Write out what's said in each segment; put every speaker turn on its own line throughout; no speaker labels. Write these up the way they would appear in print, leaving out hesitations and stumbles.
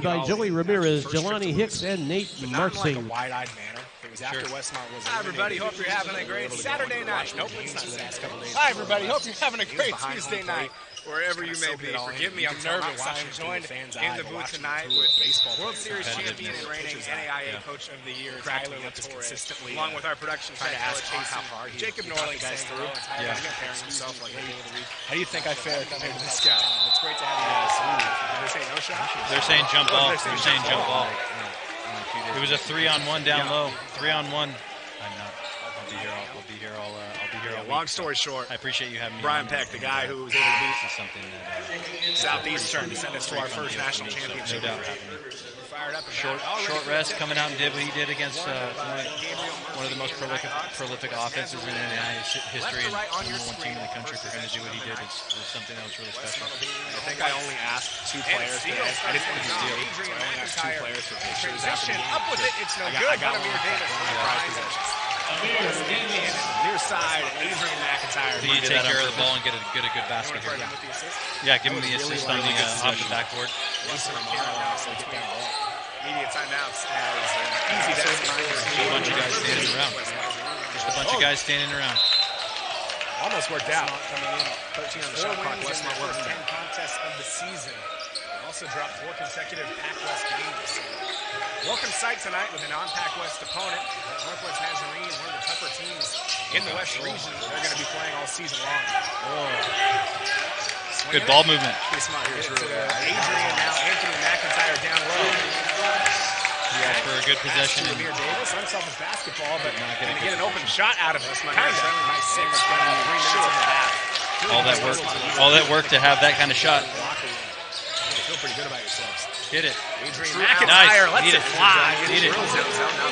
by Joey Ramirez, Jelani Hicks, and Nate Marcy.
Like a wide-eyed manner. It was after Westmont was. Hi, everybody. Hope you're having a great Saturday night. Nope, it's not Saturday. Hi, everybody. Hope you're having a great Tuesday night. Wherever you may be. Forgive me, I'm nervous. I'm joined in the booth tonight with World Series champion and reigning NAIA Coach of the Year, Tyler LaTorre, along with our production trying to ask how hard Jacob Norling guys through. Yeah. Comparing himself like any other week. How do you think I fared compared to this guy? It's great to have you guys. They're saying no shot?
They're saying jump ball. They're saying jump ball. It was a 3-on-1 down low. 3-on-1 I'm not. I'll be here. I'll be here all
long story short,
I appreciate you having me.
Brian Peck, the guy who was able to beat
something
Southeastern to send us to our first national championship.
No doubt.
Fired up.
Short rest, coming out and did what he did against one of the most prolific offenses in NAIA history, and number one team in the country. For him to do what he did is something that was really special.
I think I only asked 2 players today. I didn't want to do deal, so I only asked 2 players for pictures. Up with it, it's no good. I got Amir Davis. Near side, Adrian McIntyre.
Did he take care of the ball and get a good basket here? Yeah, give him the assist on the off the backboard.
Immediate timeouts as easy basket.
Just a bunch of guys standing around. Just a bunch of guys standing around.
Almost worked out. Coming in 13 on the shot clock. Westmont working 10 contests of the season. Also dropped 4 consecutive Pac-West games. Welcome sight tonight with a non-Pac-West opponent. Northwest Nazarene, one of the tougher teams in the West region. They're going to be playing all season long.
Good ball movement.
Adrian now, Anthony McIntyre down low.
Yeah, for a good possession.
Amir Davis, unselfish basketball, but not going to get an open shot out of it. Kind of. Nice 3 minutes in the half.
All that work to have that kind of shot.
Feel pretty good about yourselves.
Hit it.
Adrian McIntyre lets it fly.
Need it.
Now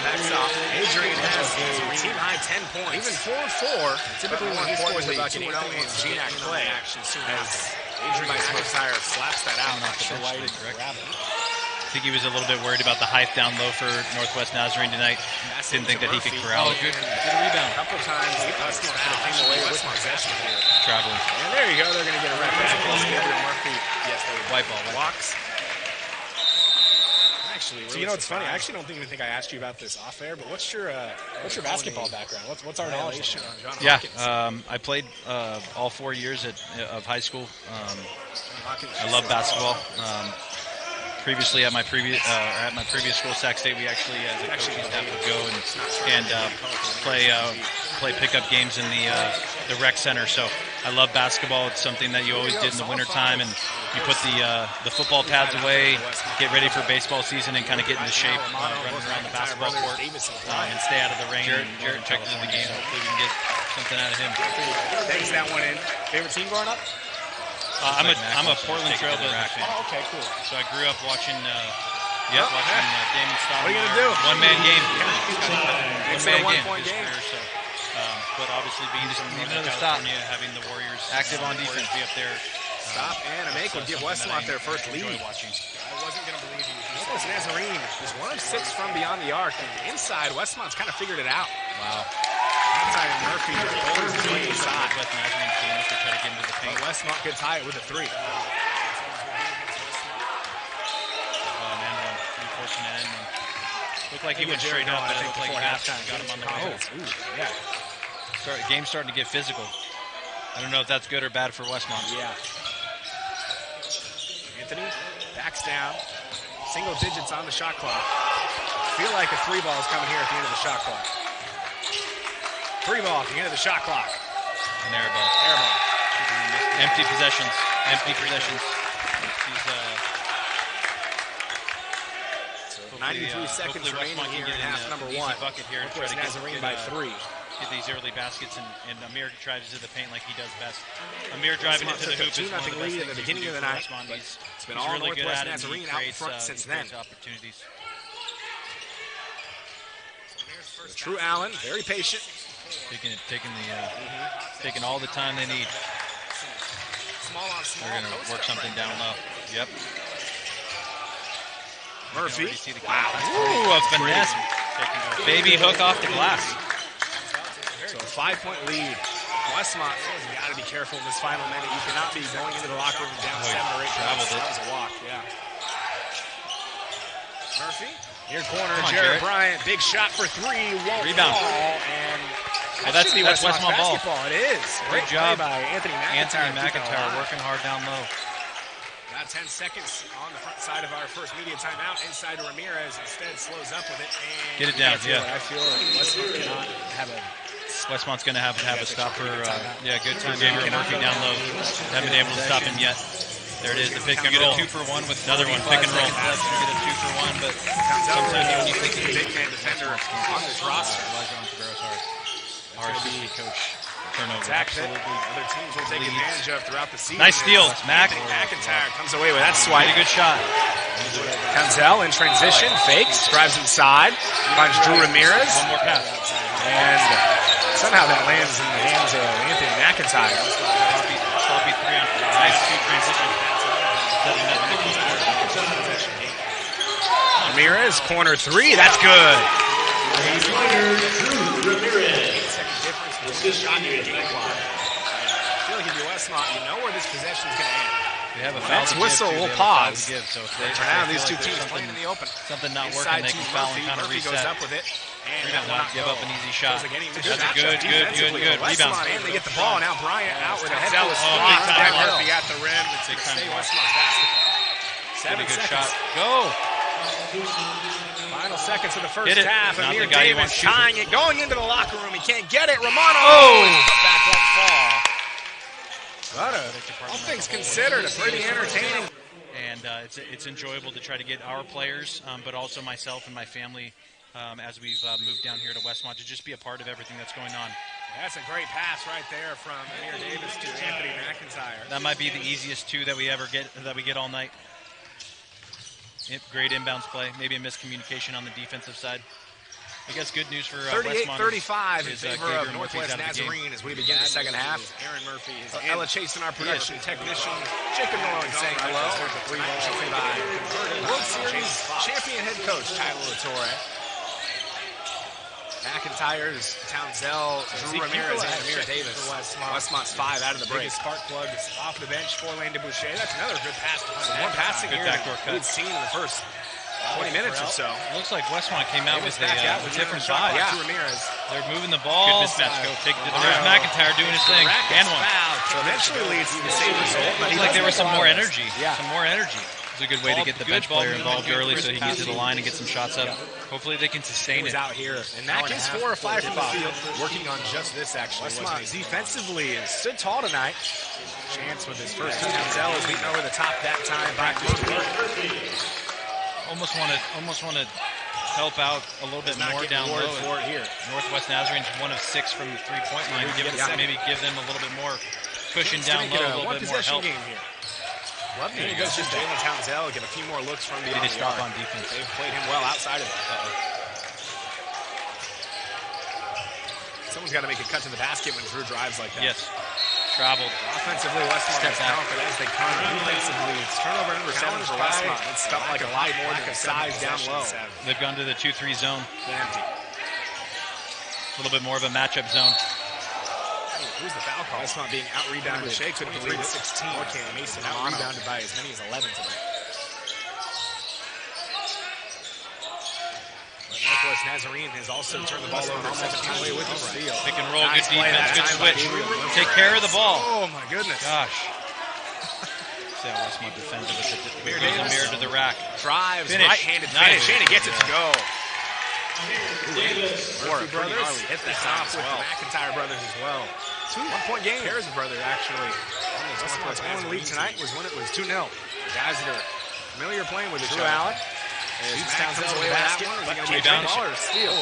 backs off. Adrian has a team high 10 points. Even 4-4. Typically when he scores the bucket, Anthony and GNAC play action soon as Adrian McIntyre slaps that out.
Not the light and grab it. I think he was a little bit worried about the height down low for Northwest Nazarene tonight. Didn't think that he could corral it. Good rebound.
A couple times came away with possession here.
Traveling.
And there you go. They're going to get a red card. Gabriel Murphy. Yes,
white ball.
Walks. Actually, so you know what's funny? I actually don't even think I asked you about this off air, but what's your basketball background? What's our knowledge on John Hawkins?
I played all 4 years of high school. I love basketball. Previously at my previous school, Sac State, we actually as a coaching staff would go and play pickup games in the rec center. So I love basketball. It's something that you always did in the wintertime, and you put the football pads away, get ready for baseball season, and kind of get into shape, running around the basketball court, and stay out of the rain. Jared checked into the game. Hopefully we can get something out of him.
Thanks that one in. Favorite team growing up?
I'm a Portland Trailblazers fan.
Oh, okay, cool.
So I grew up watching Damon Stoudemire.
What are you gonna do?
One-man game.
One-point game.
So, but obviously being from California, having the Warriors
active on defense,
be up there.
Stop and a make would give Westmont their first lead.
I
wasn't gonna believe you. Northwest Nazarene is 1 of 6 from beyond the arc, and inside Westmont's kind of figured it out.
Wow.
Outside Murphy holds his way inside.
West Nazarene's game is to try to get into the paint.
Westmont could tie it with a 3.
Looked like he went straight up, but it looked like he got him on the way.
Yeah.
Game's starting to get physical. I don't know if that's good or bad for Westmont.
Yeah. Anthony backs down. Single digits on the shot clock. Feel like a 3 ball is coming here at the end of the shot clock. 3 ball at the end of the shot clock.
An air ball.
Air ball.
Empty possessions. Empty possessions. He's
93 seconds remaining here in half number 1.
Bucket here and try to
Nazarene by 3.
Get these early baskets, and Amir drives to the paint like he does best. Amir driving into the hoop is one of the best
lead at the beginning of the night.
It's
been all
really good
Northwest
at it.
Nazarene out front since then.
Opportunities.
True Allen, very patient.
Taking all the time they need.
Small on small.
They're going to work something down low. Yep.
Murphy.
Wow. Ooh, a finesse. Baby hook off the glass.
So a 5-point lead. Westmont fans, you got to be careful in this final minute. You cannot be going into the locker room down 7 or 8 points. That was a walk, yeah. Murphy. Near corner, Jared Bryant. Big shot for three.
Rebound.
Fall, and
that's Westmont ball.
Basketball. It is.
Great job
by Anthony McIntyre.
Working hard down low.
About 10 seconds on the front side of our first media timeout. Inside to Ramirez. Instead slows up with it. And
get it down,
I feel like Westmont cannot have a...
Westmont's going to have a stop for, good time. Gabriel Murphy down low. Haven't been able to stop him yet. There it is, the pick and roll. 2-for-1 with another one, pick and roll. You get a 2-for-1, but sometimes when you think
he's a big man defender on this roster.
RCB coach turnover.
Absolutely. Other teams will take advantage of throughout the season.
Nice steal.
McIntyre comes away with that swipe.
Pretty good shot.
Kanzel in transition, fakes, drives inside, finds Drew Ramirez.
One more pass.
And somehow that lands in the hands of Anthony McIntyre.
Sloppy 3 on 4. Nice 2 transition.
Ramirez, corner 3, that's good. Shot in the game clock. I feel like if you're Westmont, you know where this possession is going to end.
They have a foul
next whistle will pause.
So
for now, these two teams playing in the open.
Something not working, they can foul and kind of reset.
Goes up with it. And
not give up an easy shot.
That's
a good rebound.
And they get the ball. Now Bryant out with a head
full.
Big
time
Murphy at the rim. It's
big time
Westmont's basketball. 7
good
seconds.
shot. Go.
Final seconds of the first half.
Not
Amir
the guy
Davis tying it, going into the locker room. He can't get it. Romano. Back left fall. All things considered, a pretty entertaining.
And it's enjoyable to try to get our players, but also myself and my family, as we've moved down here to Westmont, to just be a part of everything that's going on.
That's a great pass right there from Amir Davis to Anthony McIntyre.
That might be the easiest 2 that we get all night. Great inbounds play, maybe a miscommunication on the defensive side. I guess good news for
38-35 in favor of Northwest Nazarene as we begin the second half. Aaron Murphy is Ella Chase, our production technician. Jacob Nolan saying hello. World Series champion head coach Tyler LaTorre. McIntyre's Townsell, Drew Ramirez, and Amir Davis. Westmont's 5 out of the break. Spark plug is off the bench for Lane DeBoucher. That's another good pass. More passing here than we'd seen in the first 20 minutes or so.
Looks like Westmont came out with a different vibe.
Yeah. Ramirez.
They're moving the ball. Good mismatch. Go take it to the rim. McIntyre doing his thing. And one.
So eventually leads to the same result.
Looks like there was some more energy. Some more energy. It's a good way to get the bench player involved early so he can get to the line and get some shots up. Hopefully they can sustain it.
Out here. And Mac is 4 or 5 from the field, working on just this actually. Westmont defensively is stood tall tonight. Chance with his first two. Townsell is beaten over the top that time by Murphy.
Almost want to help out a little bit more down low.
For it here.
Northwest Nazarene's 1 of 6 from the 3-point line. Maybe give them a little bit more cushion down low, a little bit more help.
Game here. Here goes just Jalen Townsell, get a few more looks from beyond
the stop on defense.
They've played him well outside of it. Someone's got to make a cut to the basket when Drew drives like that.
Yes. Traveled.
Offensively, Westmont is talented as they come. Defensively, it's turnover number 7 for Westmont. It's felt like a lot more than size down low.
They've gone to the 2-3 zone.
Empty.
A little bit more of a matchup zone.
Who's the foul call? Westmont being out-rebounded. Shea couldn't believe it. 16. Okay, Mason out-rebounded by as many as 11 tonight. Northwest Nazarene has also turned the ball over 17 away with the steal.
Pick and roll, good defense, good switch. Take care of the ball.
Oh, my goodness.
Gosh. See how Westmont defended with it. Amir to the rack.
Drives, right-handed finish, and he gets it to go. Murphy brothers hit the top with the McIntyre brothers as well. 1-point game. Harris brothers actually. Westmont's only lead tonight was when it was 2-0. Guys that are familiar playing with each other. Allen. Townsell away with that one.
Rebound.
Steal.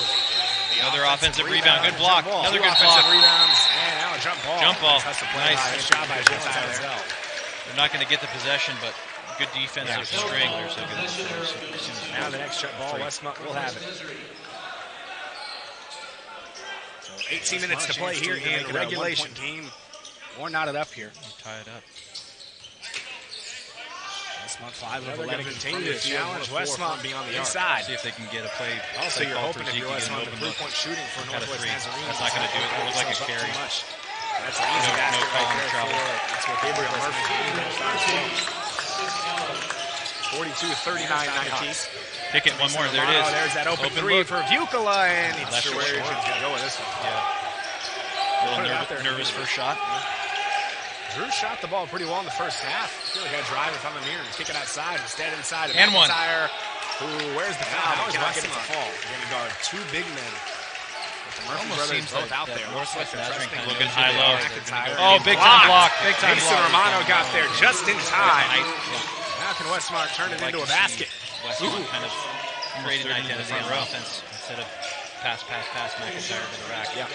Another offensive rebound. Good block. Another good block.
Rebounds. And now a jump ball.
Jump ball.
Nice job by Townsell.
They're not going to get the possession, but good defense with the string.
Now the next jump ball, Westmont will have it. So 18 minutes to play here in regulation. Game or not it up here.
Tie it up.
Westmont 5 of 11 continue to challenge Westmont beyond the inside.
See if they can get a play.
Also, you're hoping if you're Westmont, the 3-point shooting for Northwest Nazarene.
That's not going to do it. It looks like a carry.
That's an easy basket right there. That's what Gabriel Murphy. 42-39 Nikes.
Pick it one more. There it is.
There's that open three for Vukola, and he's sure where he's going to go with this one.
Yeah. A little nervous first shot.
Drew shot the ball pretty well in the first half. Really got to drive it from the mirror and kick it outside instead inside.
And one.
Who wears the foul? How is Weston to fall? Going to guard two big men. The Murphy brothers both out there.
Northwest looking high-low.
Oh,
big time block. Big time
Mason
block.
Romano got there just in time. How can Westmont turn it into a basket?
Westmont kind of created an identity on offense instead of pass, McIntyre to the rack.
Yeah.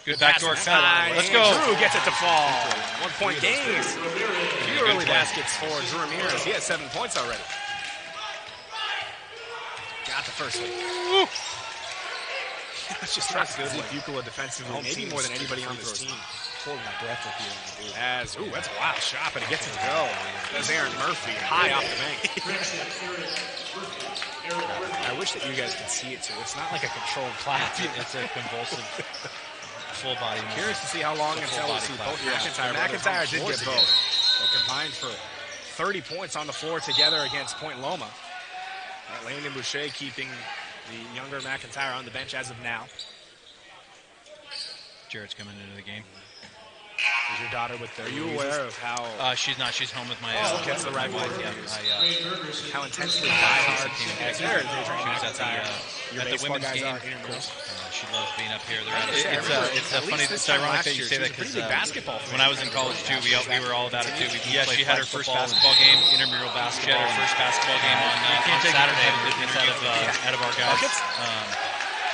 Good backdoor cut. Let's go.
Drew gets it to fall. 1 point game. Few early baskets for Drew Ramirez. He has 7 points already. Got the first one. It's just trying to see Vukola defensively, maybe more than anybody on this team.
Holding my breath with you.
That's a wild shot, but it gets it to go. That's Aaron Murphy high off the bank. I wish that you guys could see it too. It's not like a controlled clap.
It's a convulsive full body.
Curious to see how long until we see both McIntyre did get both. They combined for 30 points on the floor together against Point Loma. Landon Boucher keeping the younger McIntyre on the bench as of now.
Jared's coming into the game.
Is your daughter with the... Are you aware of how...
She's not. She's home with my...
that's the right one.
Yeah.
How intensely diehard
she
was
at the women's game. She loves being up here. It's funny. It's ironic that you say that because when I was in college too, we were all about it too. She had her first basketball game, intramural basketball. She had her first basketball game on Saturday out of our guys.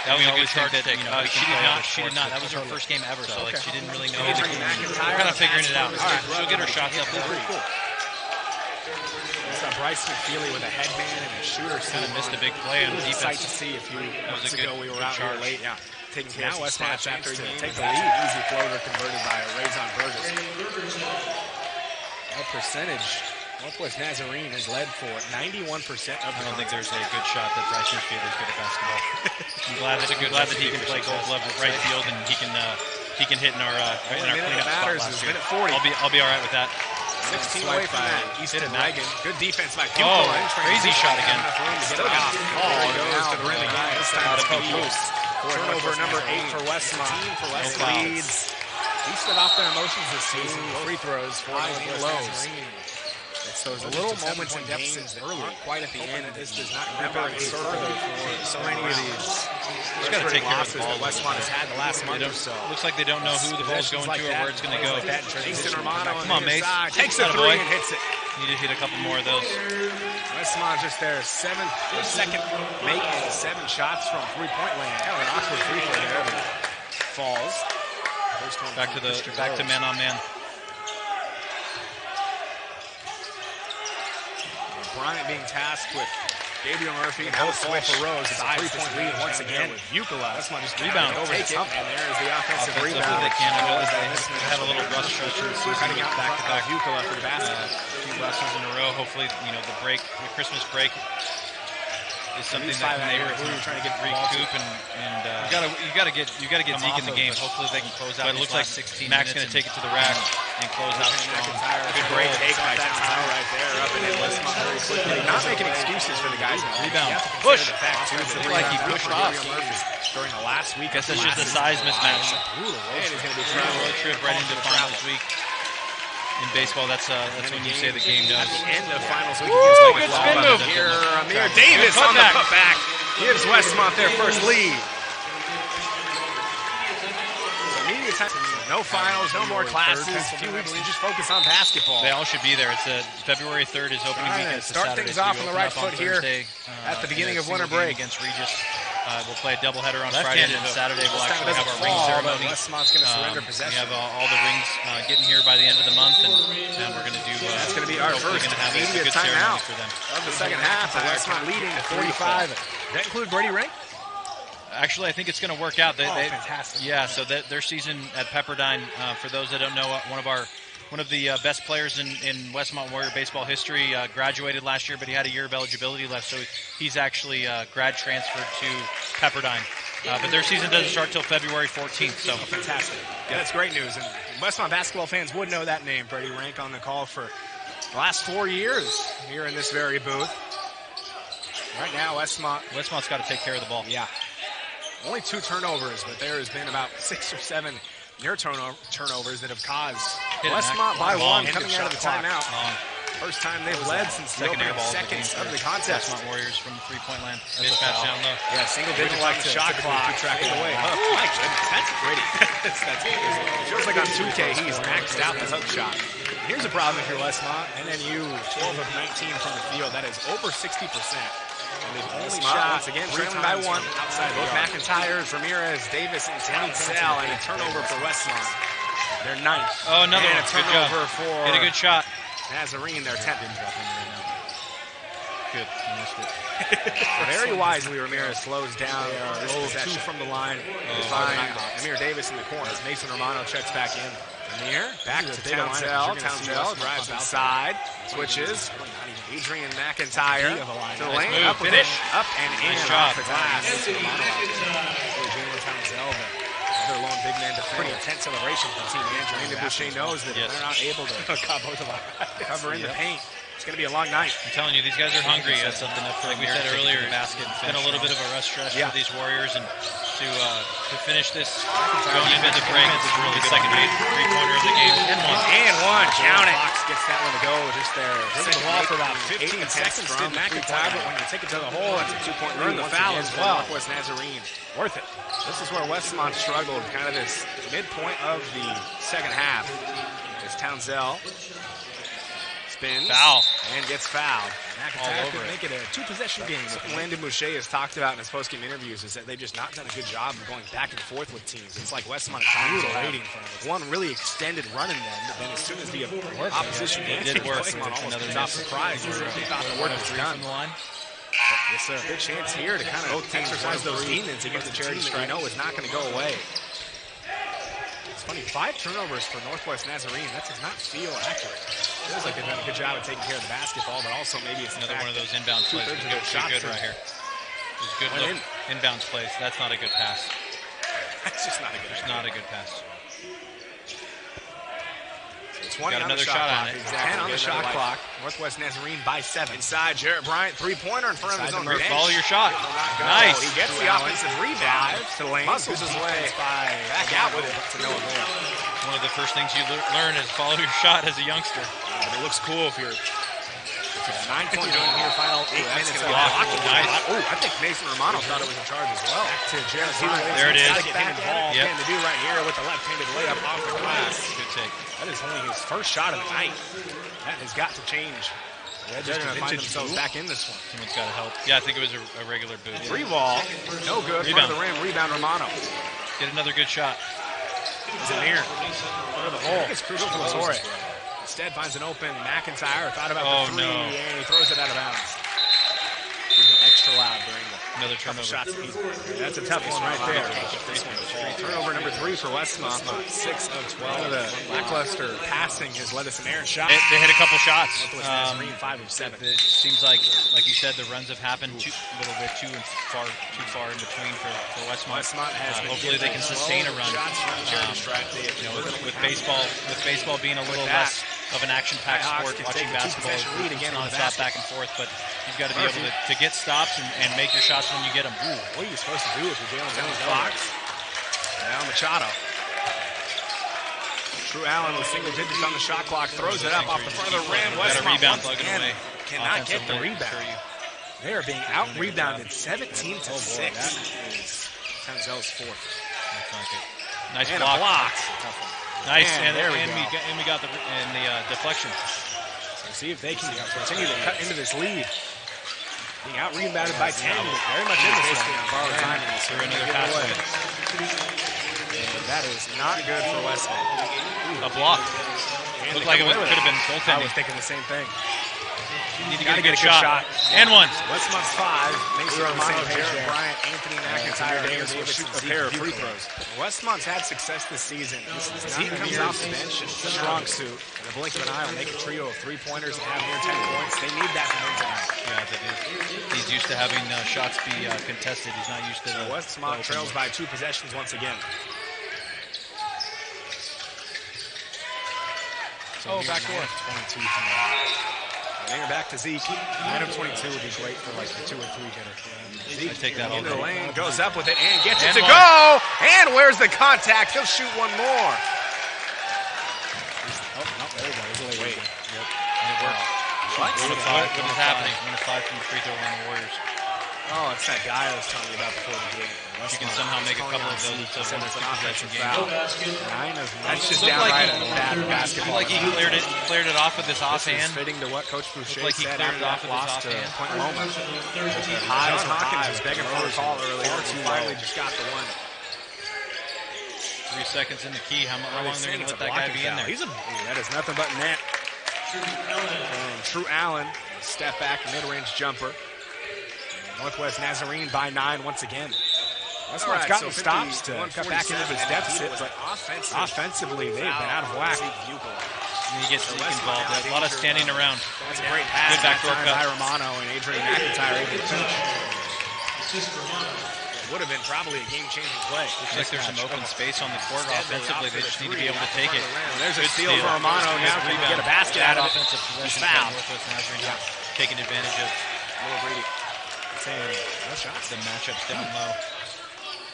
That was a good thing that she did not. That was her first game ever, so like she didn't really know. We're kind of figuring it out. She'll get her shots up.
Bryson Feely with a headband and a shooter.
Kind of missed a big play on defense.
Excited to see a few months ago we were out here late. Yeah. Taking care of Westmont after he take the lead. Easy floater converted by Raison Burgess. That percentage, Northwest Nazarene has led for 91% of the
I don't think there's a good shot that Bryson Feely is good at basketball. I'm glad that he can play Gold Glove at right field and he can hit in our cleanup spot last year. I'll be all right with that.
16 away from that. Easton Wagon. Good defense by Vukola.
Oh, crazy shot again.
Goes to the rim again. This time it's Vukola. Turnover number 8 for Westmont. Leads. He stood off their emotions this season. Free throws for Lowe's. It's those little moments in games that aren't quite at the end. This does not never further for so many of these.
Just got to take care of the ball.
Westmont has had the last month or so.
Looks like they don't know who the ball's going to or where it's going to go.
Mason Romano
Come on, Mace.
Takes a three and hits it.
Need to hit a couple more of those.
Westmont just their second make 7 shots from three-point land. Kind of an awkward free throw there, but falls.
Back to man-on-man.
Bryant being tasked with Gabriel Murphy and both switch for Rose. It's a 3-point lead once again with Vukola. That's not just rebound over the top. And there's the offensive rebound.
They had a little rust stretch.
Cutting out back-to-back Vukola for the basket.
A few rushes in a row. Hopefully, the Christmas break is something that they were trying to get recoup and you got to get Zeke in the game. Hopefully they can close out. But it looks like 16 Mac's going to take it to the rack and close out strong.
Good break take by Tao right there. Up and in Westmont very quickly. Not making excuses for the guys.
Rebound. Push.
Looked like he pushed off during the last week.
Guess that's just a size mismatch.
And he's going to be
road trip right into finals week. In baseball, that's when you say the game knows.
End of finals week.
Good spin move.
Here, Amir Davis on the putback gives Westmont their first lead. Immediate time. No finals, no more classes. A few weeks to just focus on basketball.
They all should be there. It's February 3rd is opening weekend.
Start things off on the right foot here at the beginning of winter break
against Regis. We'll play a doubleheader on Friday, and then Saturday we'll actually have our ring ceremony.
Westmont's going to surrender possession.
We have all the rings getting here by the end of the month, and we're going to do.
That's going to be our first immediate timeout of the second half. Westmont leading 45. Does that include Brady Ring?
Actually, I think it's going to work out.
Fantastic.
Yeah, so their season at Pepperdine, for those that don't know, one of the best players in Westmont Warrior baseball history, graduated last year, but he had a year of eligibility left, so he's actually grad transferred to Pepperdine. But their season doesn't start till February 14th. So
fantastic. Yeah, that's great news. And Westmont basketball fans would know that name. Brady Rank on the call for the last 4 years here in this very booth. Right now,
Westmont's got to take care of the ball.
Yeah. Only 2 turnovers, but there has been about 6 or 7 near turnovers that have caused Westmont by 1 coming out of the timeout. First time they've led since the opening seconds of the contest.
Westmont Warriors from the three-point land. Pitch pass down low.
Yeah, single digit like the shot clock. Track away. My goodness, that's pretty. It feels like on 2K he's maxed out the hook shot. Here's a problem if you're Westmont. NNU, 12 of 19 from the field. That is over 60%. And they've only shot, once again, trailing by 1. Outside both McIntyre, Ramirez, Davis, and Tansell, and a turnover for Westmont. They're 9th.
Oh, another
and
one.
a turnover for
Hit a good shot.
Nazarene, their 10th.
Good. You missed it.
Very wisely, Ramirez slows down. 2 from the line. Find Amir Davis in the corner. Mason Romano checks back in. Amir back to Tansell. Tansell drives inside. Switches. Adrian McIntyre to the lane. Up finish. Up and in.
Nice job.
Off the glass. Jalen Tansell, the other lone big man defender. Pretty intense celebration from Team Andrew. Andy Boucher knows that they're not able to cover in the paint. It's going to be a long night.
I'm telling you, these guys are hungry. That's something up for, like we said earlier, basket. It's been a little bit of a rust stretch for these Warriors, and to finish this going into the break, this is really the second three-pointer of the game.
And one. Count it. Fox gets that one to go just there. Holding the ball for about 15 seconds. Did McIntyre, but when you take it to the hole, it's a 2-point lead. Earn the foul as well. Northwest Nazarene. Worth it. This is where Westmont struggled, kind of this midpoint of the second half. As Tansell spins and gets fouled. McIntyre could make it a 2-possession game. Something Landon Boucher has talked about in his post-game interviews is that they've just not done a good job of going back and forth with teams. It's like Westmont at times waiting for one really extended run in them, but then as soon as the opposition did work, Westmont almost was not surprised. They thought the work was done. Yes, sir. Good chance here to kind of exercise those demons against the charity strike. No, it's not going to go away. It's funny, 5 turnovers for Northwest Nazarene. That does not feel accurate. Feels like they've done a good job of taking care of the basketball, but also maybe it's
another one of those inbound plays. Good right here. It was good look. Inbounds plays. That's not a good pass.
That's just not a good.
It's not a good pass.
20
got
on
another
the shot
shot
clock.
on it.
10 on the shot clock. Northwest Nazarene by 7. Inside, Jarrett Bryant, 3-pointer in front of his own bench.
Follow your shot. Nice.
He gets the offensive rebound. To the lane. Muscles his way back out with it to no avail.
One of the first things you learn is follow your shot as a youngster.
But it looks cool if you're. It's a 9-point game here, final 8 minutes of
blocking. Nice.
Oh, I think Mason Romano thought it was in charge as well. Back to Jarrett Bryant.
There it is.
Got to get him involved. Can to do right here with the left-handed layup off the glass.
Good take.
That is only his first shot of the night. That has got to change. They're going to find themselves back in this one.
Someone's got to help. Yeah, I think it was a regular boot.
3 ball. No good. Front of the rim. Rebound Romano.
Get another good shot.
Is it near? Under the hole. It's crucial for Torre. Instead finds an open McIntyre. Thought about the 3, and he throws it out of bounds. He's an extra loud during
another turnover.
Shots. That's a tough one right there. Turnover number 3 for Westmont. 6 of 12. The lackluster passing has led us an errant shot.
They hit a couple shots.
5 of 7.
It seems like you said, the runs have happened a little bit too far in between for Westmont. Hopefully they can sustain a run. With baseball being a little less of an action-packed sport, watching basketball, it's non-stop back and forth, but you've got to be able to get stops and make your shots when you get them.
Ooh, what are you supposed to do if you're Jalen Fox? Now Machado. Drew Allen with single digits on the shot clock, throws it up off the front of the rim.
Got a rebound plugging away.
Cannot get the rebound. They are being out-rebounded 17-6. Tansell's 4th.
That's not good. Nice
and
block.
A block.
Nice, and we got the deflection.
So see if they can continue to cut into this lead. Being out-rebounded by 10, very much in this one. Borrowed time
through another pass.
And that is not good for Westmont.
A block. Looked like it could have been goaltending.
I was thinking the same thing.
You need to get a good shot. And one.
Westmont's 5. Mason Romano, Jarrett Bryant, Anthony McIntyre, Davis will shoot a pair of free throws. Westmont's had success this season. He comes off the bench in strong suit. In the blink of an eye, will make a trio of 3-pointers and have near 10 points. They need that from him tonight.
Yeah, they do. He's used to having shots be contested. He's not used to the
Westmont trails by 2 possessions once again. So back door.
22 from the line. Bring her back to Zeke. 9 of 22 would be great for like the 2 or 3 hitter.
Zeke take that all
into the
day.
lane, goes up with it, and gets it
And
to
one.
go. And where's the contact? He'll shoot one more.
Oh, no, there we go. There's a late wait.
Yep. And it worked.
What?
What is happening? 1 of 5 from the free throw line, the Warriors.
Oh, it's that guy I was telling you about before the game.
You can somehow make a couple of those. It's a 1 or 2 possession game.
That's just
Looked
downright
like
bad basketball.
Like he cleared it off with his offhand.
Fitting to what Coach Boucher
Like he
said
cleared
after
it off
that
with his
loss to
offhand.
Point Loma.
John Hawkins was begging for a call earlier. He finally just got the one.
3 seconds in the key. How long they're going to let that guy be in there?
That is nothing but net. True Allen, step back, mid-range jumper. Northwest Nazarene by 9 once again. Westmont's gotten stops to cut back into this deficit, but offensively they've been out of whack.
And he gets Zeke involved. A lot of standing around.
That's a great pass.
Good backdoor cut.
By Romano and Adrian McIntyre able to finish. Would have been probably a game-changing play.
Looks like there's some open space on the court offensively. They just need to be able to take it.
There's a steal for Romano. Now can get a basket out of it.
Offensive possession.
Foul.
Northwest Nazarene taking advantage of
Little Brady saying no shots.
the matchups down low.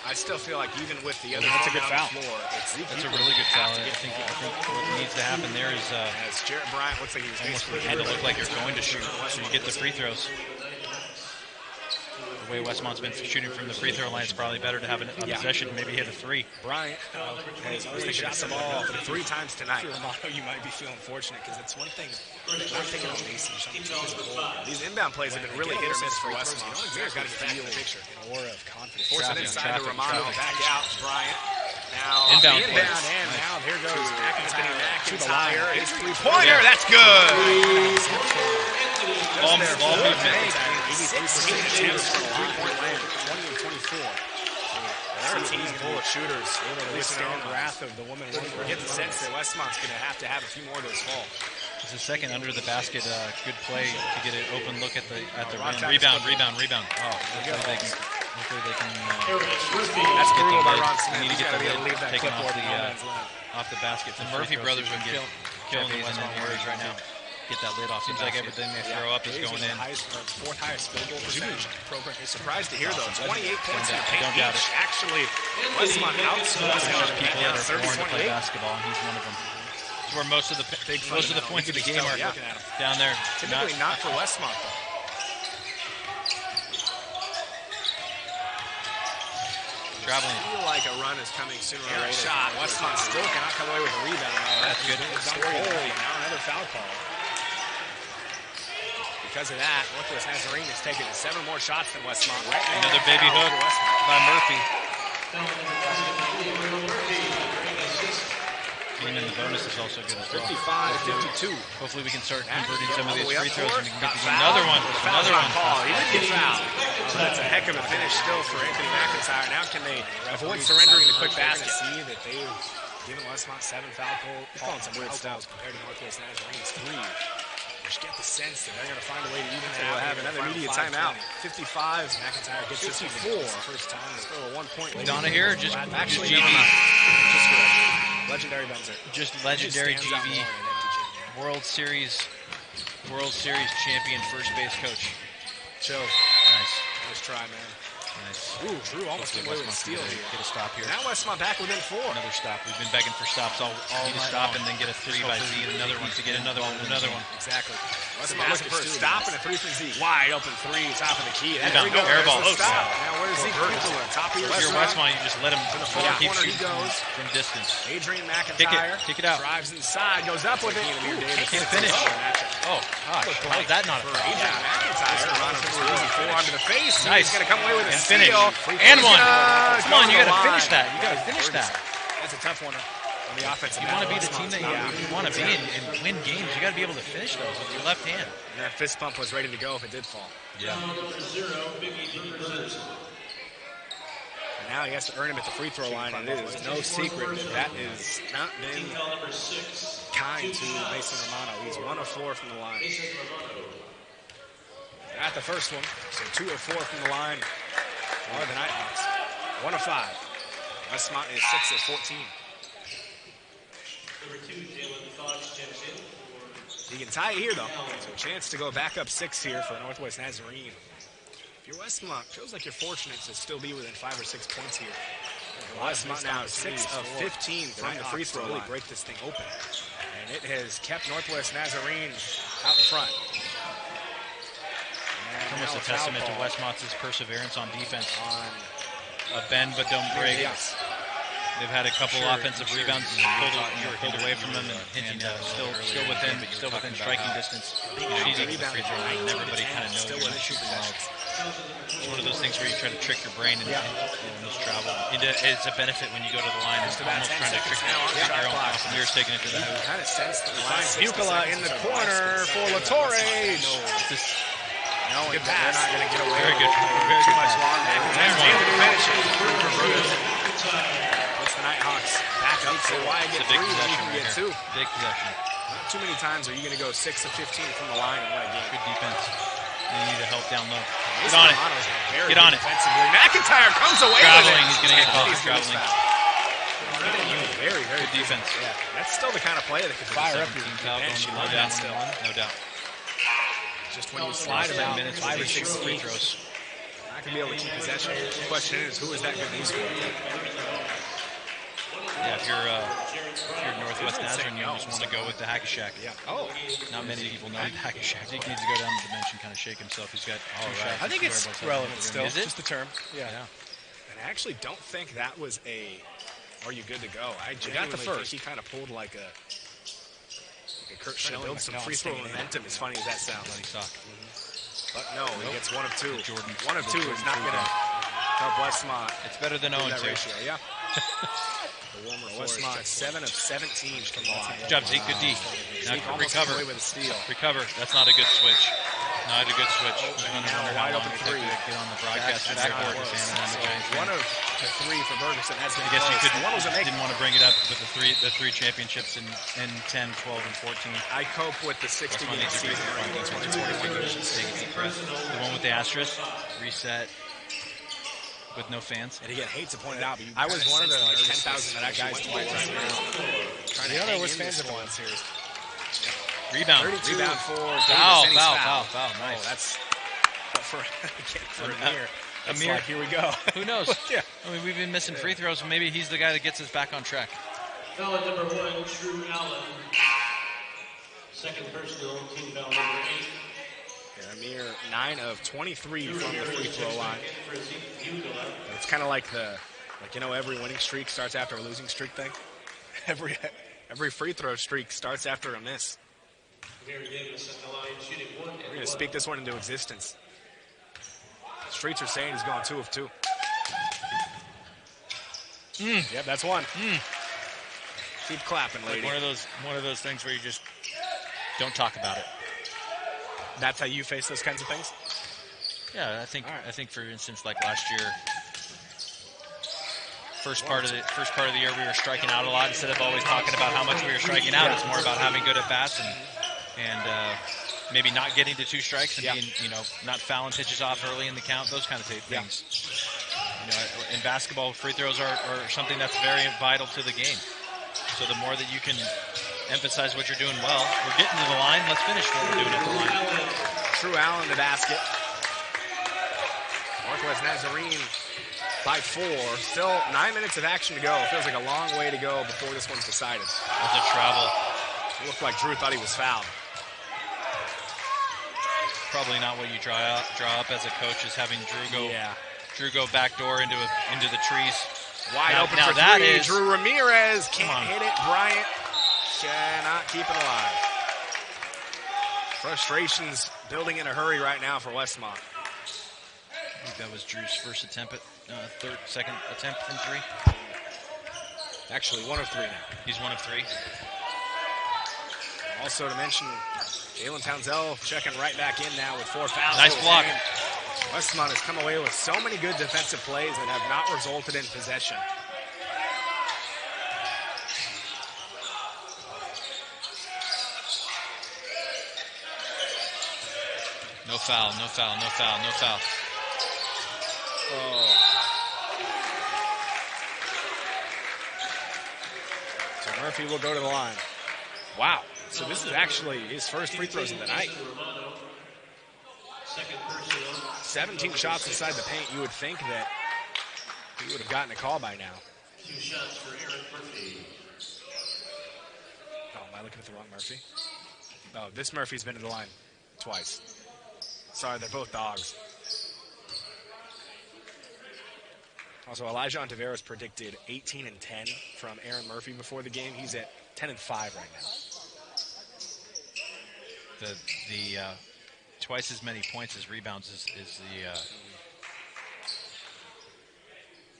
I still feel like even with the other
That's a good
on
foul.
the floor,
That's a really good foul. I think what needs to happen there is
as Jarrett Bryant looks like he was
almost
basically
had to look like you're going to shoot, so you get the free throws. The way Westmont's been shooting from the free throw line, it's probably better to have a possession, maybe hit a 3.
Bryant has really shot the ball 3 times tonight. Romano, you might be feeling fortunate because it's one thing. I'm thinking of Mason or something. These inbound plays have been really hit or miss for Westmont. We've got to get back in the picture.
An aura of confidence.
Force it inside to Romano. Back out. Bryant. Now
Inbound
and
plays.
now there goes McIntyre. His 3-pointer. That's good.
Ball movement.
83% attempts from 3-point land. 20 and 24. Their team full of shooters. At least stand the wrath of the woman. Get the sense that Westmont's going to have a few more of those fall.
It's a second under the basket. Good play to get an open look at the rim. Rebound. Oh, hopefully they can.
That's brutal by Ron Smith.
Need to get the lid taken
off
off the basket. The Murphy brothers have been killing these in the Warriors right now. Get that lid off. Seems like everything they throw up is going in.
4th highest field goal percentage program. You're surprised to hear though. 28 points in the
Don't
paint
doubt
each.
it.
Actually, Westmont outscores
There's people that are born to play
30-28.
basketball, and he's one of them. It's where most of the points of the game are down there.
Typically not for Westmont though.
Traveling.
I feel like a run is coming sooner or later. Shot. Westmont still cannot come away with a rebound.
That's good.
Now another foul call. Because of that, Northwest Nazarene has taken 7 more shots than Westmont.
Another baby hook by Murphy. Getting in the bonus is also good as well.
55-52.
Hopefully we can start converting some of these free throws and we can get
Got
another one.
Another one. He did get fouled. That's a heck of a finish still for Anthony McIntyre. Now can they avoid surrendering the quick basket? See that they've given Westmont 7 foul calls. He's calling some weird stuff compared to Northwest Nazarene's 3. Just get the sense that they're going to find a way to even it out. We'll have another immediate timeout. 55. McIntyre gets 54. First time. Still a 1-point lead.
Donna here, just
Actually,
GV.
Just good. Legendary Benzer.
Just legendary GV. World Series champion first base coach.
Chill.
Nice.
Nice try, man.
Nice.
Ooh, Drew almost came away with a steal here.
Get a stop here.
Now Westmont back within 4.
Another stop. We've been begging for stops all night stop long. And then get a 3 by Z and another one to get another one.
Exactly. Westmont looking for a stop and a 3 from Z. Wide open 3, top of the key. There we go.
Air ball.
Stop. Now where's Zeke? Top of your
If you're Westmont, you just let him keep
corner he
shooting
goes.
from distance.
Adrian McIntyre.
Kick it out.
Drives inside, goes up with it.
Can't finish. Oh, gosh. How is that not a foul?
Adrian McIntyre on a 4 onto the face.
Nice.
He's going to come away with a
And finish.
steal.
And one. Come on, you got to finish that. You got to finish that.
That's a tough one on the offensive.
You want to be the team that you want to be and win games. You got to be able to finish those with your left hand.
And that fist pump was ready to go if it did fall.
Yeah.
And now he has to earn him at the free throw line, and it is no secret that has not been kind to Mason Romano. He's 1 of 4 from the line. At the first one, so 2 of 4 from the line are the Nighthawks. 1 of 5. Westmont is 6 of 14.
Number 2, Jalen Fox checks in.
He can tie it here, though. So a chance to go back up 6 here for Northwest Nazarene. If you're Westmont, feels like you're fortunate to still be within 5 or 6 points here. Westmont now 6 of 15 from the free throw line. Really break this thing open. And it has kept Northwest Nazarene out in front.
Almost a testament to Westmont's perseverance on defense. Bend but don't break.
Yes.
They've had a couple offensive rebounds pulled away from them, and still within striking distance. Cheating the free throw line, and everybody kind of knows you're not shooting well. It's one of those things where you try to trick your brain and almost travel. It's a benefit when you go to the line. It's almost trying to trick your own off, and you're taking it to the hoop.
Kind of sense the line. Bucola in the corner for Latorre. No, good pass. They're not going to get away.
Very good. Very
too
good
much
pass.
longer. Puts the Nighthawks back up. So why get 3 when you can get 2?
Big possession.
Not too many times are you going to go 6 of 15 from the line and win a game.
Good defense. You need to help down low. Get on it. Get on it.
McIntyre comes away
traveling.
with it.
He's going to get caught traveling.
Very
good defense.
Yeah, that's still the kind of play that could fire up your bench.
No doubt.
Just when you slide about
5 or 6 free throws.
Not going to be able to keep possession. The question is, who is that good news for?
Yeah, if you're Northwest Nazarene, you just want to go with the Hack-a-Shack.
Yeah.
Not many people know the Hack-a-Shack. He needs to go down to the bench and kind of shake himself. He's got 2 shots.
I think it's relevant still.
Is it?
Just the term. Yeah. And I actually don't think that was a, are you good to go? I genuinely think he kind of pulled like a Kurt Schilling, build some free throw momentum, as funny as that sounds. But no, he gets 1 of 2. 1 of 2 is not going to help Westmont.
It's better than 0 and 2.
Ratio, yeah. Westmont 7 of 17 from the line.
Good job, Zeke. Good D. Now recover.
With a steal.
Recover. That's not a good switch. Not a good switch.
Now a wide open 3.
Get on the broadcast backboard.
1 of 3 for Ferguson. I
guess you didn't want to bring it up with the three championships in 10, 12, and 14.
I cope with the 60-game season.
The one with the asterisk, reset, with no fans.
And again, hate to point it out, but I was one of the 10,000 that guys played right now. There was fans of one series.
Rebound.
Rebound for
foul.
Oh,
Nice.
that's for Amir. Like, here we go.
Who knows?
Yeah.
I mean, we've been missing free throws, so maybe he's the guy that gets us back on track.
Foul number 1, Drew Allen. Second personal, team foul number 8.
Amir 9 of 23 from the free throw line. It's kind of like every winning streak starts after a losing streak thing. Every free throw streak starts after a miss. We're going to speak this one into existence. Streets are saying he's going 2 of 2. Yep, that's 1. Keep clapping, lady.
Like one of those things where you just don't talk about it.
That's how you face those kinds of things?
Yeah, I think for instance, like last year, first part of the year we were striking out a lot instead of always talking about how much we were striking out. It's more about having good at bats and maybe not getting to 2 strikes and being, not fouling pitches off early in the count, those kind of things. In basketball, free throws are something that's very vital to the game. So the more that you can emphasize what you're doing well, we're getting to the line, let's finish what we're doing at the line.
Drew Allen the basket. Northwest Nazarene by 4. Still 9 minutes of action to go. It feels like a long way to go before this one's decided.
That's a travel.
It looked like Drew thought he was fouled.
Probably not what you draw up as a coach, is having Drew go backdoor into the trees.
Wide open for 3. Drew Ramirez can't hit it. Bryant cannot keep it alive. Frustrations building in a hurry right now for Westmont.
I think that was Drew's first attempt second attempt from 3.
Actually, 1 of 3 now.
He's 1 of 3.
Also to mention, Jalen Townsell checking right back in now with 4 fouls.
Nice block.
Westmont has come away with so many good defensive plays that have not resulted in possession.
No foul.
Oh. So Murphy will go to the line. Wow. So this is actually his first free throws of the night. 17 shots inside the paint. You would think that he would have gotten a call by now.
2 shots for Aaron Murphy.
Oh, am I looking at the wrong Murphy? Oh, this Murphy's been to the line twice. Sorry, they're both dogs. Also, Elijah Ontiveros predicted 18 and 10 from Aaron Murphy before the game. He's at 10 and 5 right now.
The twice as many points as rebounds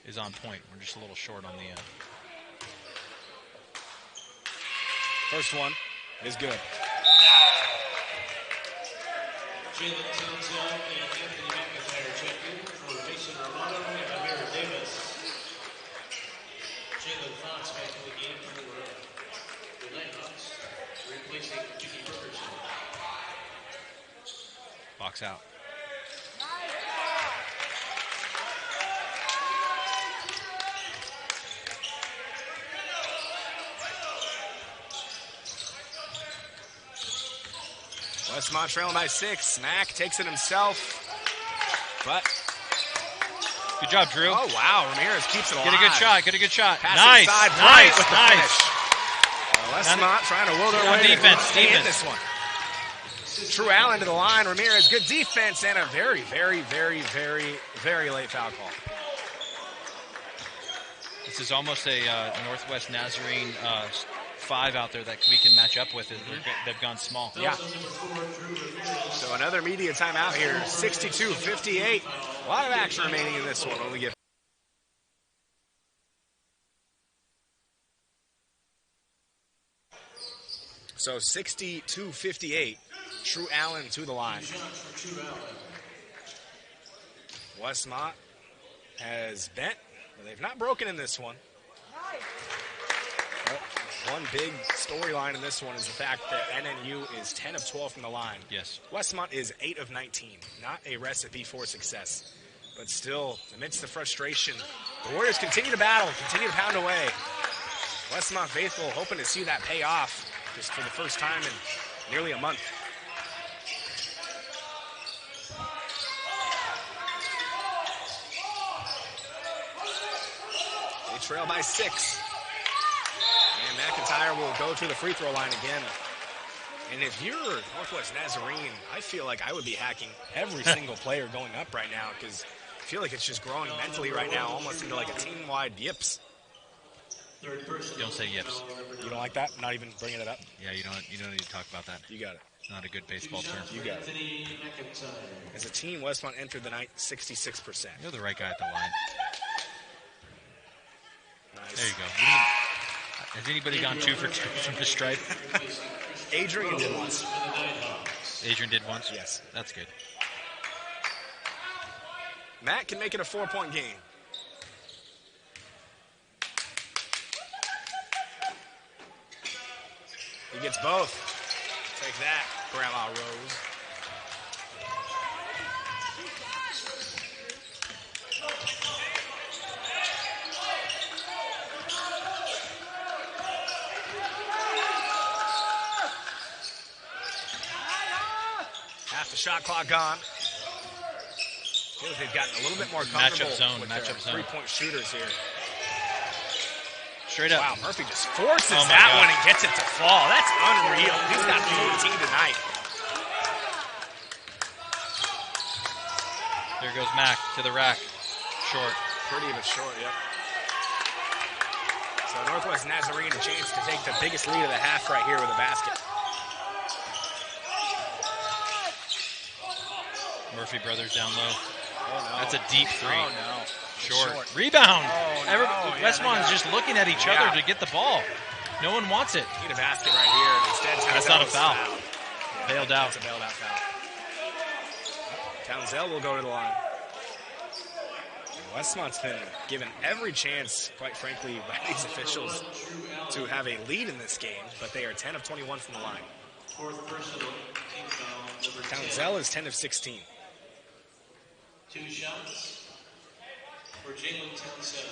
is on point. We're just a little short on the.
First one is good.
Jalen Townsend and Anthony McIntyre check in for Mason Romano and Amir Davis. Jalen Fox back in the game for the Nighthawks, replacing Jimmy Rickerson.
Box out.
Westmont trailing by 6. Mack takes it himself. But
good job, Drew.
oh wow, Ramirez keeps it alive.
Get a good shot. Get a good shot.
Pass
Nice.
inside, Bryant
Nice.
with the
Nice.
finish. Westmont trying to will their way
defense,
to stay in
defense.
this one. True Allen to the line. Ramirez, good defense and a very, very, very, very, very late foul call.
This is almost a Northwest Nazarene 5 out there that we can match up with. They've gone small.
Yeah. So another media timeout here. 62-58. A lot of action remaining in this one. Only get. So 62-58. True Allen to the line. Westmont has bent, but they've not broken in this one. But one big storyline in this one is the fact that NNU is 10 of 12 from the line.
Yes.
Westmont is 8 of 19. Not a recipe for success. But still, amidst the frustration, the Warriors continue to battle, continue to pound away. Westmont faithful hoping to see that pay off just for the first time in nearly a month. They trail by 6. And McIntyre will go to the free throw line again. And if you're Northwest Nazarene, I feel like I would be hacking every single player going up right now because I feel like it's just growing mentally right now, almost into like a team-wide yips.
You don't say yips.
You don't like that? Not even bringing it up?
Yeah, you don't need to talk about that.
You got it.
It's not a good baseball term.
You got it. As a team, Westmont entered the night 66%.
You're the right guy at the line.
Nice.
There you go. Has anybody gone 2 for 2 from the stripe?
Adrian did once.
Adrian did once?
Yes.
That's good.
Matt can make it a 4-point game. He gets both. Take that, Grandma Rose. Half the shot clock gone. Feels like they've gotten a little bit more comfortable with their three-point shooters here.
Straight up.
Wow, Murphy just forces that one and gets it to fall. That's unreal. He's got 18 tonight.
There goes Mac to the rack. Short.
Pretty but short, yep. So Northwest Nazarene a chance to take the biggest lead of the half right here with a basket.
Murphy brothers down low.
Oh, no.
That's a deep 3.
Oh, no.
Short. Rebound.
Oh, no.
Westmont is just looking at each other to get the ball. No one wants it.
Need a basket right here. And instead,
That's not a foul.
Yeah,
Bailed out.
That's a bailed out foul. Townsend will go to the line. Westmont's been given every chance, quite frankly, by these officials to have a lead in this game, but they are 10 of 21 from the line.
Fourth personal, team foul, number 10.
Townsend is 10 of 16.
2 shots for Jalen Townsend.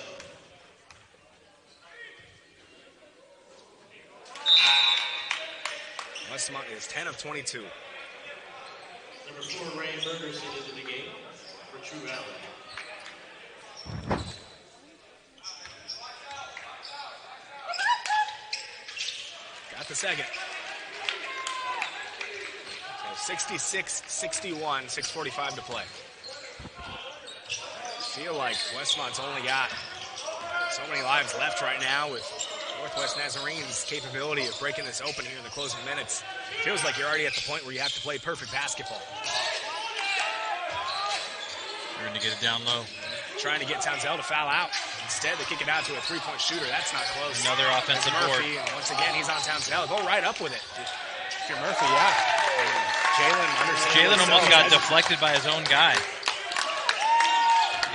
Westmont is 10 of 22.
Number 4, Ray Ferguson into the game for True Allen.
Got the second. So 66-61, 6:45 to play. Feel like Westmont's only got so many lives left right now with Northwest Nazarene's capability of breaking this open here in the closing minutes. Feels like you're already at the point where you have to play perfect basketball.
You're going to get it down low.
Trying to get Townsell to foul out. Instead, they kick it out to a three-point shooter. That's not close.
Another offensive board.
Murphy, and once again, he's on Townsell. Go right up with it. If you're Murphy, yeah.
Jalen almost got deflected by his own guy.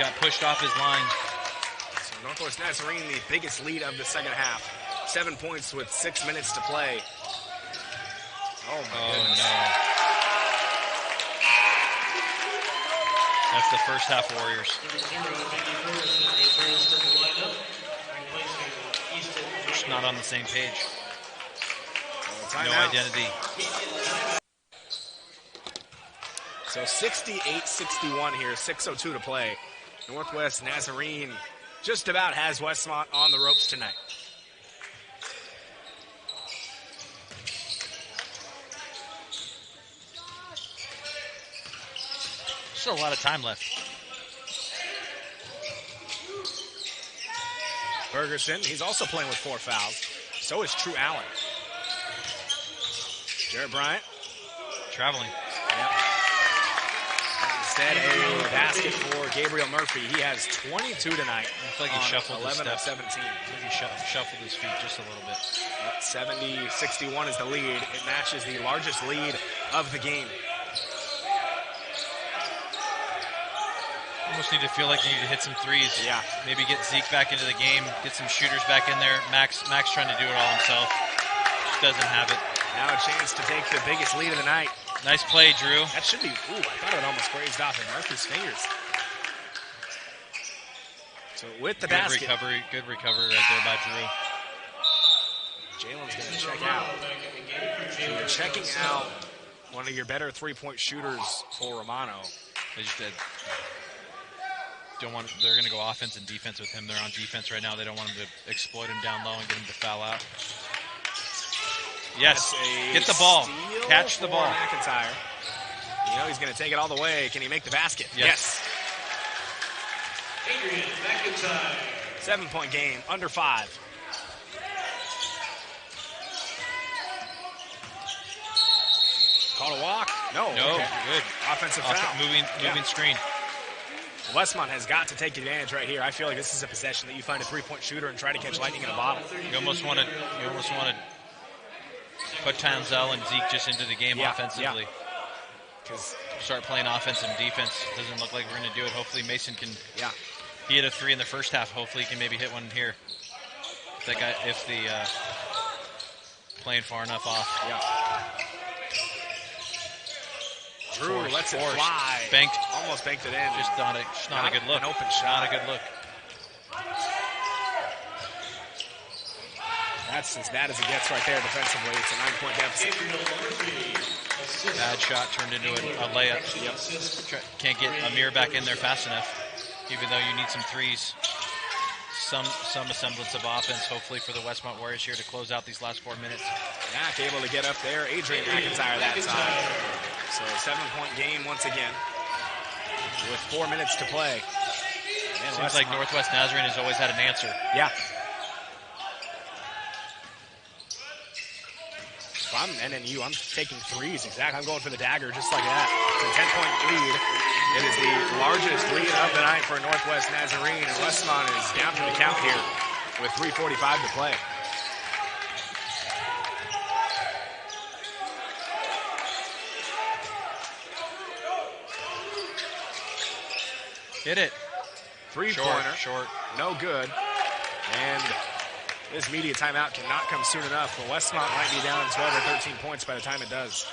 Got pushed off his line.
So Northwest Nazarene, the biggest lead of the second half. 7 points with 6 minutes to play. Oh, my goodness.
No. That's the first half Warriors. Just not on the same page. No identity.
So 68-61 here, 6:02 to play. Northwest Nazarene just about has Westmont on the ropes tonight.
Still a lot of time left.
Ferguson, he's also playing with 4 fouls. So is True Allen. Jared Bryant.
Traveling.
Yep. Instead, a basket for Gabriel Murphy. He has 22 tonight.
I feel like he shuffled
11
his
of
step.
17.
I think he shuffled his feet just a little bit.
Yep, 70-61 is the lead. It matches the largest lead of the game.
Almost need to feel like you need to hit some threes.
Yeah.
Maybe get Zeke back into the game, get some shooters back in there. Max trying to do it all himself. Just doesn't have it.
Now a chance to take the biggest lead of the night.
Nice play, Drew.
That should be, I thought it almost grazed off of Murphy's fingers. So with the basket.
Good recovery right there by Drew.
Jalen's going to check out. So you're checking out one of your better three-point shooters for Romano.
They just did. They're going to go offense and defense with him. They're on defense right now. They don't want him to exploit him down low and get him to foul out. Yes, get the ball. Catch the ball.
McIntyre. You know he's going to take it all the way. Can he make the basket?
Yes.
Adrian McIntyre.
7-point game, under 5. Call a walk? No. Okay.
Good.
Offensive foul.
Moving screen.
Westmont has got to take advantage right here. I feel like this is a possession that you find a three-point shooter and try to catch lightning in a bottle.
You almost want to put Townsell and Zeke just into the game offensively.
Because
start playing offense and defense. Doesn't look like we're going to do it. Hopefully Mason can.
Yeah.
He hit a 3 in the first half. Hopefully he can maybe hit one here. If the playing far enough off.
Yeah. Drew lets it fly.
Banked.
Almost banked it in.
Just not a good look.
An open shot.
Not a good look.
That's as bad as it gets right there defensively. It's a 9-point deficit.
Bad shot turned into a layup. Yep. Can't get Amir back in there fast enough, even though you need some threes. Some semblance of offense, hopefully, for the Westmont Warriors here to close out these last 4 minutes.
Not able to get up there. Adrian McIntyre that time. So 7-point game once again with 4 minutes to play.
Seems like Northwest Nazarene has always had an answer.
Yeah. If I'm NNU, I'm taking threes. Exactly. I'm going for the dagger just like that. It's a 10-point lead. It is the largest lead of the night for Northwest Nazarene, and Westmont is down to the count here with 3:45 to play.
Hit it.
Three-pointer.
Short.
No good. And this media timeout cannot come soon enough, but Westmont might be down in 12 or 13 points by the time it does.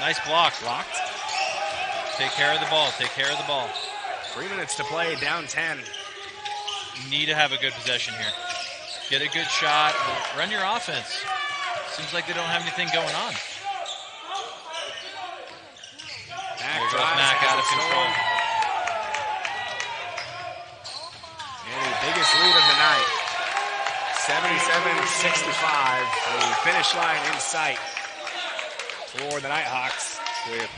Nice block.
Blocked.
Take care of the ball. 3
minutes to play, down 10.
You need to have a good possession here. Get a good shot. Run your offense. Seems like they don't have anything going on.
Mack out of control. And the biggest lead of the night. 77-65. The finish line in sight for the Nighthawks with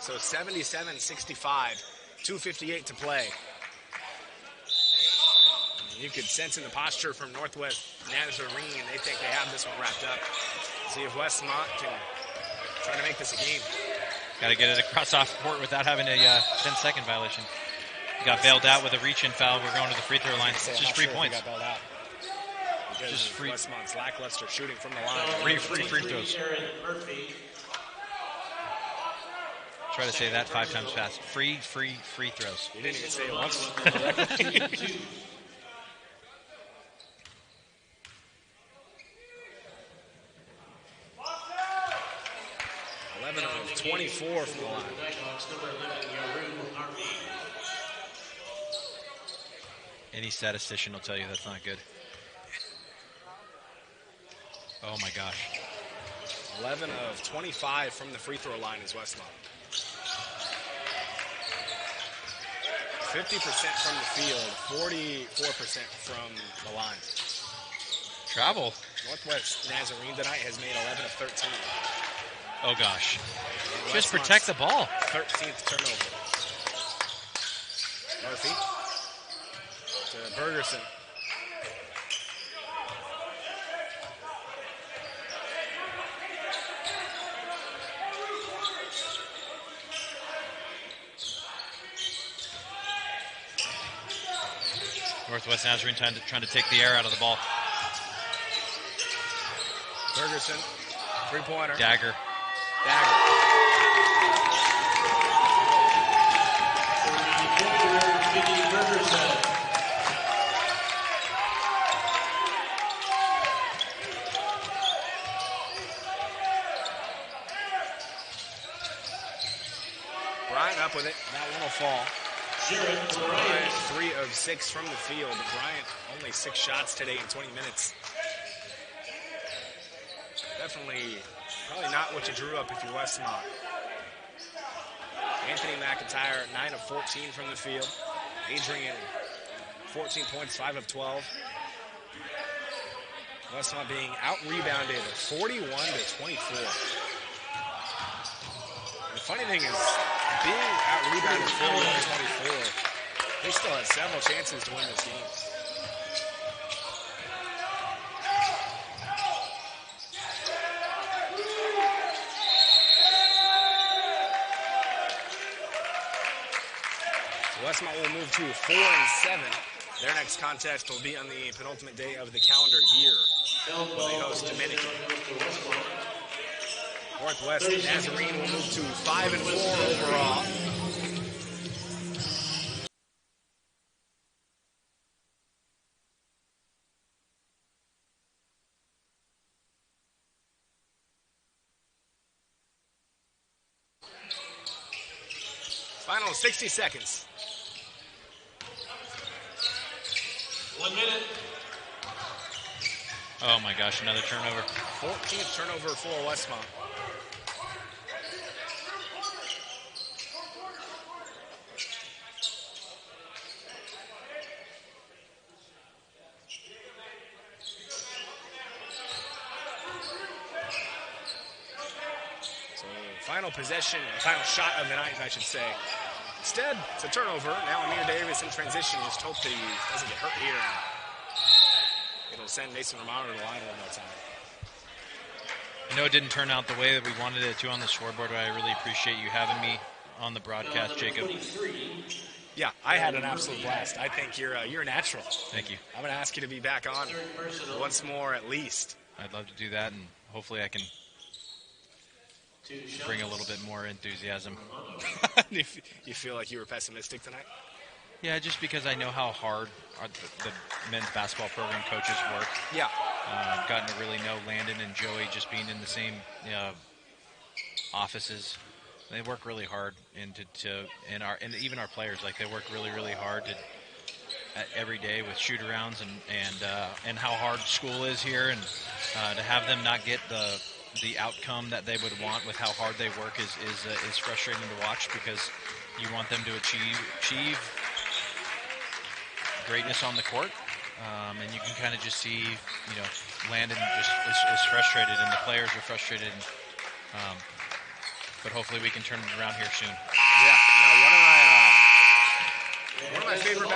so 77-65, 2:58 to play. You could sense in the posture from Northwest Nazarene, they think they have this one wrapped up. See if Westmont can try to make this a game.
Got to get it across off court without having a 10-second violation. He got bailed out with a reach-in foul. We're going to the free throw line. It's just 3 points.
Got bailed out because just free. Westmont's lackluster shooting from the line.
Free throws. Try to say that 5 times fast. Free throws.
You didn't even say it once. 11 of 24 from the line.
Any statistician will tell you that's not good. Oh my gosh.
11 of 25 from the free throw line is Westmont. 50% from the field, 44% from the line.
Travel.
Northwest Nazarene tonight has made 11 of 13.
Oh gosh. Just protect the ball.
13th turnover. Murphy to Bergerson.
Northwest Nazarene trying to take the air out of the ball.
Bergerson, three-pointer.
Dagger.
Bryant up with it. That one will fall. Bryant 3 of 6 from the field, but Bryant only 6 shots today in 20 minutes. Definitely, probably not what you drew up if you're Westmont. Anthony McIntyre, 9 of 14 from the field. Adrian, 14 points, 5 of 12. Westmont being out-rebounded 41 to 24. And the funny thing is, being out-rebounded 41 to 24, they still had several chances to win this game. Westmont will move to 4-7. Their next contest will be on the penultimate day of the calendar year when they host Dominican. Northwest Nazarene will move to 5-4 overall. Final 60 seconds.
1 minute.
Oh my gosh, another turnover.
14th turnover for Westmont. So final possession, final shot of the night, I should say. Instead, it's a turnover. Now Amir Davis in transition. Just hope that he doesn't get hurt here. It'll send Mason Romano to the line one more time.
I know it didn't turn out the way that we wanted it to on the scoreboard, but I really appreciate you having me on the broadcast, Jacob.
Yeah, I had an absolute blast. I think you're a natural.
Thank you.
I'm going to ask you to be back on once more at least.
I'd love to do that, and hopefully I can bring a little bit more enthusiasm.
You feel like you were pessimistic tonight?
Yeah, just because I know how hard the men's basketball program coaches work.
Yeah.
I've gotten to really know Landon and Joey just being in the same offices. They work really hard and even our players, like they work really, really hard every day with shoot-arounds and how hard school is here, and to have them not get the outcome that they would want with how hard they work is frustrating to watch, because you want them to achieve greatness on the court, and you can kind of just see, Landon just is frustrated, and the players are frustrated, but hopefully we can turn it around here soon.
Yeah. Now, one of my favorite